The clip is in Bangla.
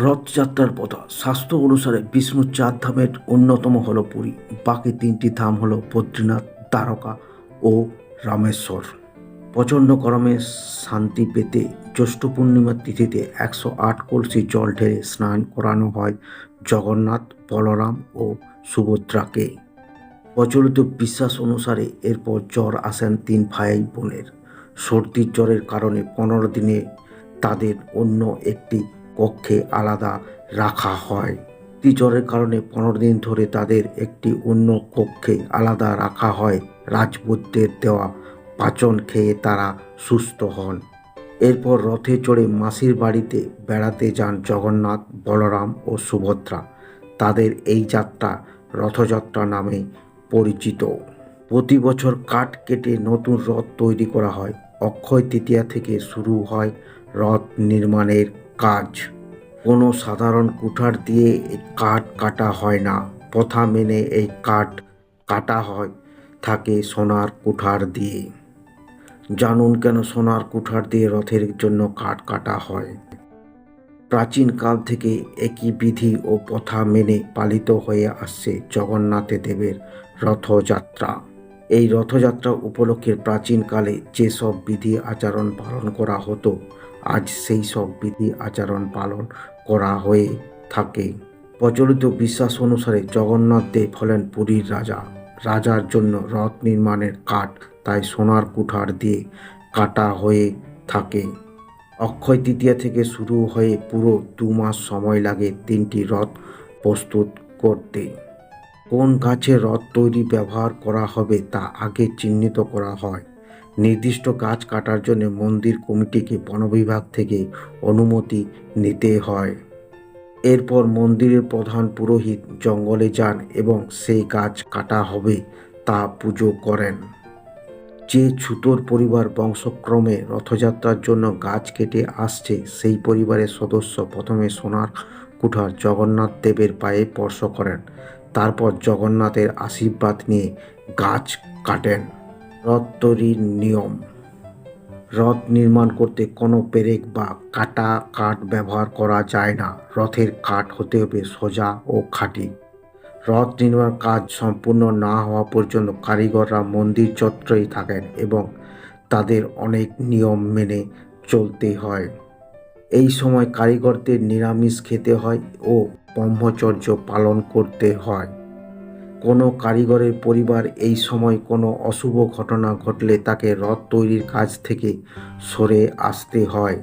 রথযাত্রার পথা শাস্ত্র অনুসারে বিষ্ণুর 4 ধামের অন্যতম হল পুরী। বাকি 3টি ধাম হল বদ্রীনাথ, দ্বারকা ও রামেশ্বর। প্রচণ্ড গরমে শান্তি পেতে জ্যৈষ্ঠ পূর্ণিমার তিথিতে 108 কলসি জল ঢেলে স্নান করানো হয় জগন্নাথ, বলরাম ও সুভদ্রাকে। প্রচলিত বিশ্বাস অনুসারে এরপর জ্বর আসেন 3 ভাই বোনের। সর্দির জ্বরের কারণে 15 দিনে তাদের অন্য একটি কক্ষে আলাদা রাখা হয়। জ্বরের কারণে 15 দিন ধরে তাদের একটি অন্য কক্ষে আলাদা রাখা হয়। রাজবৈদ্যের দেওয়া পাচন খেয়ে তারা সুস্থ হন। এরপর রথে চড়ে মাসির বাড়িতে বেড়াতে যান জগন্নাথ, বলরাম ও সুভদ্রা। তাদের এই যাত্রা রথযাত্রা নামে পরিচিত। প্রতি বছর কাঠ কেটে নতুন রথ তৈরি করা হয়। অক্ষয় তৃতীয়া থেকে শুরু হয় রথ নির্মাণের কাজ। কোনো সাধারণ কুঠার দিয়ে এই কাঠ কাটা হয় না। প্রথা মেনে এই কাঠ কাটা হয় থাকে সোনার কুঠার দিয়ে। জানুন কেন সোনার কুঠার দিয়ে রথের জন্য কাঠ কাটা হয়। প্রাচীনকাল থেকে একই বিধি ও প্রথা মেনে পালিত হয়ে আসছে জগন্নাথ দেবের রথযাত্রা। এই রথযাত্রা উপলক্ষে প্রাচীনকালে যেসব বিধি আচরণ পালন করা হতো, আজ সেই সব বিধি আচরণ পালন করা হয়ে থাকে। প্রচলিত বিশ্বাস অনুসারে জগন্নাথ দেব হলেন পুরীর রাজা। রাজার জন্য রথ নির্মাণের কাঠ তাই সোনার কুঠার দিয়ে কাটা হয়ে থাকে। অক্ষয় তৃতীয়া থেকে শুরু হয়ে পুরো 2 মাস সময় লাগে 3টি রথ প্রস্তুত করতে। কোন গাছে রথ তৈরি ব্যবহার করা হবে তা আগে চিহ্নিত করা হয়। নির্দিষ্ট গাছ কাটার জন্য মন্দির কমিটিকে বন বিভাগ থেকে অনুমতি নিতে হয়। এরপর মন্দিরের প্রধান পুরোহিত জঙ্গলে যান এবং সেই গাছ কাটা হবে তা পুজো করেন। যে ছুতোর পরিবার বংশক্রমে রথযাত্রার জন্য গাছ কেটে আসছে, সেই পরিবারের সদস্য প্রথমে সোনার কুঠার জগন্নাথ দেবের পায়ে স্পর্শ করেন। তারপর জগন্নাথের আশীর্বাদ নিয়ে গাছ কাটেন। রথ তৈরির নিয়ম। রথ নির্মাণ করতে কোনো পেরেক বা কাটা কাঠ ব্যবহার করা যায় না। রথের কাঠ হতে হবে সোজা ও খাঁটি। রথ নির্মাণ কাজ সম্পূর্ণ না হওয়া পর্যন্ত কারিগররা মন্দির চত্বরেই থাকেন এবং তাদের অনেক নিয়ম মেনে চলতে হয়। এই সময় কারিগরদের নিরামিষ খেতে হয় ও ব্রহ্মচর্য পালন করতে হয়। কোনো কারিগরের পরিবার এই সময় কোনো অশুভ ঘটনা ঘটলে তাকে রথ তৈরির কাজ থেকে সরে আসতে হয়।